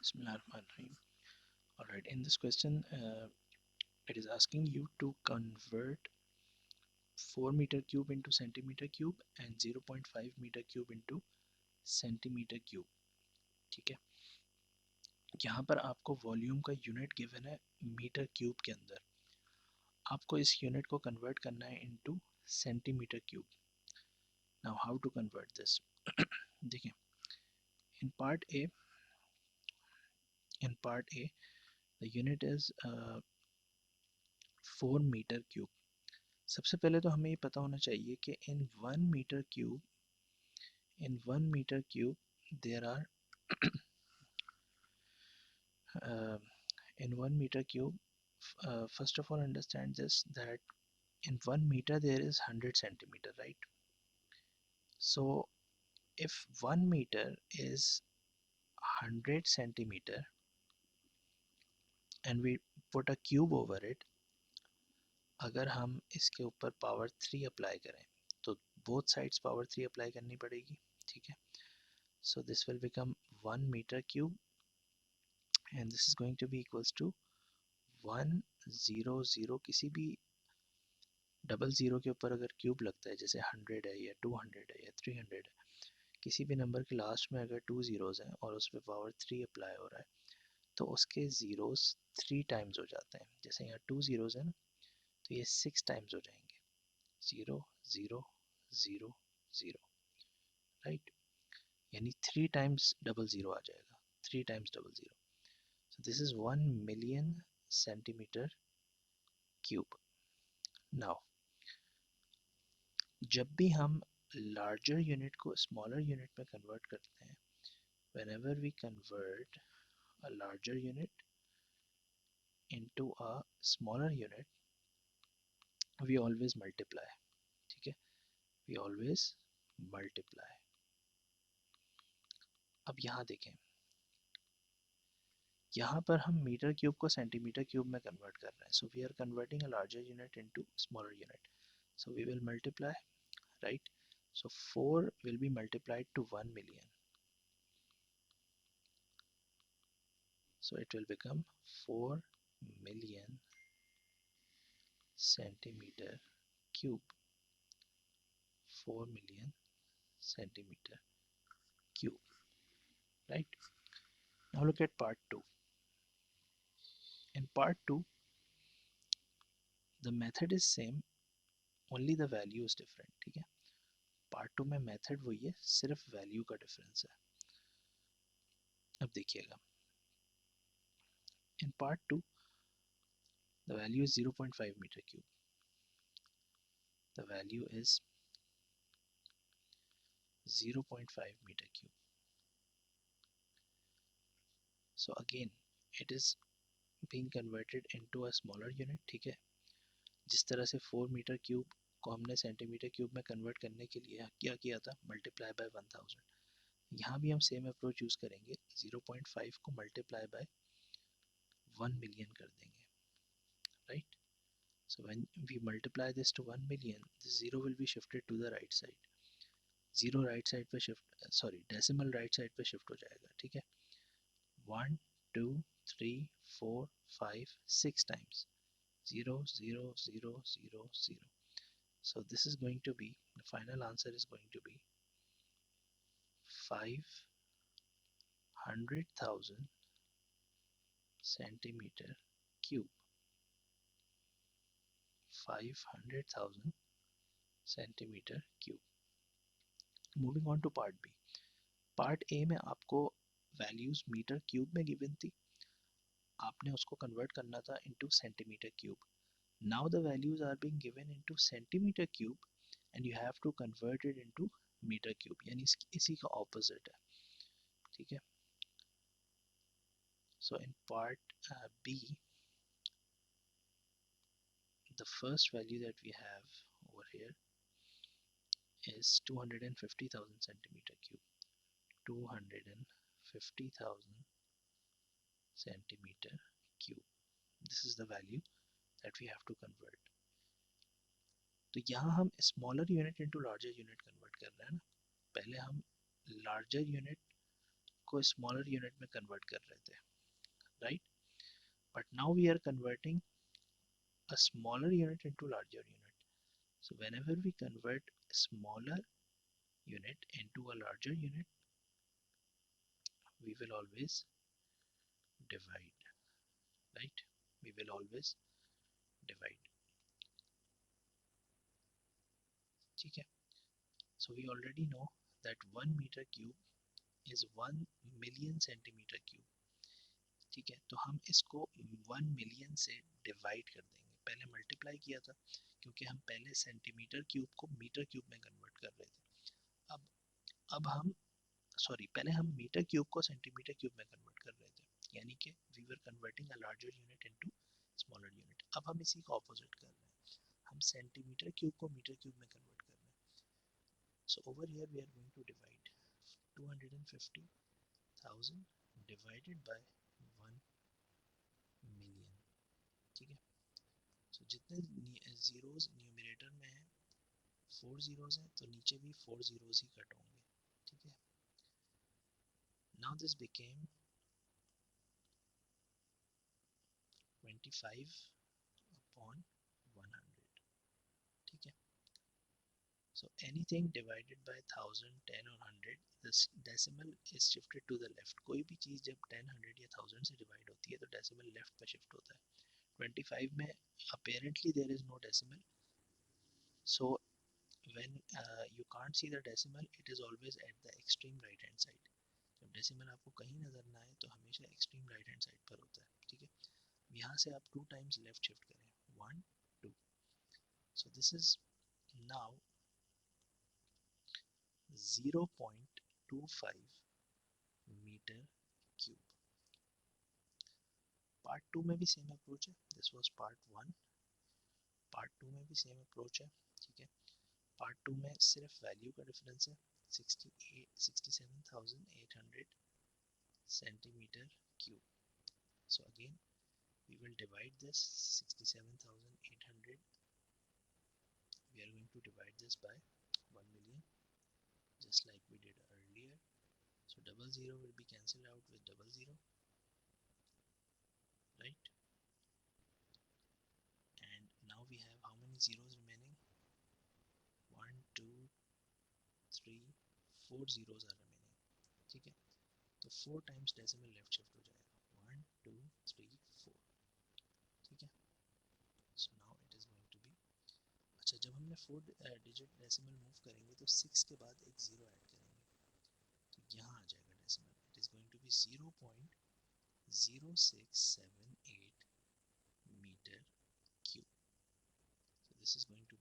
Bismillahirrahmanirrahim. Alright, in this question, it is asking you to convert 4 meter cube into centimeter cube and 0.5 meter cube into centimeter cube. ठीक है, यहाँ पर आपको volume का unit given है metre cube के अंदर. आपको इस यूनिट को कन्वर्ट करना है into centimetre cube. Now how to convert this? देखिए, in part A the unit is 4 metre cube. सबसे पहले तो हमें ये पता होना चाहिए कि in 1 metre cube there are in 1 meter cube, first of all understand this, that in 1 meter there is 100 centimeter, right? So if 1 meter is 100 centimeter and we put a cube over it, अगर हम इसके ऊपर power 3 apply करें तो both sides power 3 apply करनी पड़ेगी. ठीक है, so this will become 1 meter cube and this is going to be equals to 100. किसी भी डबल ज़ीरो के ऊपर अगर क्यूब लगता है, जैसे 100 है या 200 है या 300 है, किसी भी नंबर के लास्ट में अगर 2 ज़ीरोज़ हैं और उस पर पावर 3 अप्लाई हो रहा है तो उसके ज़ीरोज़ 3 टाइम्स हो जाते हैं. जैसे यहाँ 2 ज़ीरोज़ है ना, तो ये 6 टाइम्स हो जाएंगे. 0 0 0 0, राइट? यानी 3 टाइम्स डबल ज़ीरो आ जाएगा. 3 times double zero. So this is 1 million centimetre cube. Now जब भी हम लार्जर यूनिट को स्मॉलर यूनिट में कन्वर्ट करते हैं, whenever we convert a larger unit into a smaller unit, we always multiply. ठीक है, we always multiply. अब यहाँ देखें, यहाँ पर हम मीटर क्यूब को सेंटीमीटर क्यूब में कन्वर्ट कर रहे हैं. So we are converting a larger unit into smaller unit. So we will multiply, right? So 4 will be multiplied to 1 million. So it will become 4 million centimeter cube. 4 million centimeter cube, right? Now look at part 2. In part 2 the method is same, only the value is different. ठीक है, part 2 में method वही है, सिर्फ value का difference है. अब देखिएगा, in part 2 the value is 0.5 meter cube. The value is 0.5 meter cube. So again it is being converted into a smaller unit. ठीक है, जिस तरह से 4 मीटर क्यूब को हमने सेंटीमीटर क्यूब में कन्वर्ट करने के लिए क्या किया था, मल्टीप्लाई बाय 1000. यहाँ भी हम सेम अप्रोच यूज़ करेंगे, 0.5 को मल्टीप्लाई बाय 1 मिलियन कर देंगे, right? So when we multiply this to 1 million, this 0 will be shifted to the right side. 0 right side पे shift, sorry, decimal right side पे shift हो जाएगा. ठीक है, 1 2 3 4 5 6 times 0 0 0 0 0. So this is going to be, the final answer is going to be 500,000 centimeter cube. 500,000 centimeter cube. Moving on to part B. Part A में आपको values metre cube में given थी, आपने उसको कन्वर्ट करना था into centimetre cube. Now the values are being given into centimetre cube and you have to convert it into metre cube, यानी इसी का ऑपोजिट है. ठीक है, so in part B the first value that we have over here is 250,000 centimeter cube. 250,000 centimeter cube. This is the value that we have to convert. तो यहाँ हम smaller unit into larger unit convert कर रहे हैं ना. पहले हम larger unit को स्मॉलर यूनिट में कन्वर्ट कर रहे थे, right? But now we are converting a smaller unit into larger unit. So whenever we convert a smaller unit into a larger unit, we will always divide, right? We will always divide. ठीक है? So we already know that 1 meter cube is 1 million centimeter cube. ठीक है, तो हम इसको 1 million से divide कर देंगे. पहले मल्टीप्लाई किया था क्योंकि हम पहले सेंटीमीटर क्यूब को मीटर क्यूब में कन्वर्ट कर रहे थे. अब अब हम सॉरी पहले हम मीटर क्यूब को सेंटीमीटर क्यूब में कन्वर्ट कर रहे थे, यानी कि we were converting a larger unit into smaller unit. अब हम इसी को ऑपोजिट कर रहे हैं, हम सेंटीमीटर क्यूब को मीटर क्यूब में कन्वर्ट कर रहे हैं. So over here we are going to divide 250,000 divided by 1 million. ठीक है, सो जितने जीरोस न्यूमरेटर में है 4 जीरोस हैं तो नीचे भी 4 जीरोस ही कट होंगे. ठीक है, नाउ दिस बिकेम 25 upon 100. ठीक है, so anything divided by 1000, 10 or 100, this decimal is shifted to the left. कोई भी चीज़ जब 10, 100 या 1000 से डिवाइड होती है तो decimal लेफ्ट पे शिफ्ट होता है. 25 में apparently there is no decimal, so when you can't see the decimal, it is always at the extreme right hand side. जब decimal आपको कहीं नज़र ना आए तो हमेशा extreme right hand side पर होता है. ठीक है, यहाँ से आप 2 times left shift करें, 1 2. So this is now 0.25 meter cube. Part 2 में भी सेम अप्रोच है, दिस वाज पार्ट 1. पार्ट 2 में भी सेम अप्रोच है. ठीक है, पार्ट 2 में सिर्फ वैल्यू का डिफरेंस है, 67,800 centimetre cube. So again we will divide this 67,800, we are going to divide this by 1 million just like we did earlier. So double zero will be cancelled out with double zero, right? And now we have how many zeros remaining? 1 2 3 4 zeros are remaining. ठीक है, तो 4 times decimal left shift हो जाएगा, 1 2 3 4. ठीक है, so now it is going to be, अच्छा जब हमने 4 digit decimal मूव करेंगे तो 6 के बाद एक ज़ीरो ऐड करेंगे तो यहाँ आ जाएगा decimal. It is going to be 0.0678 meter cube. So this is going to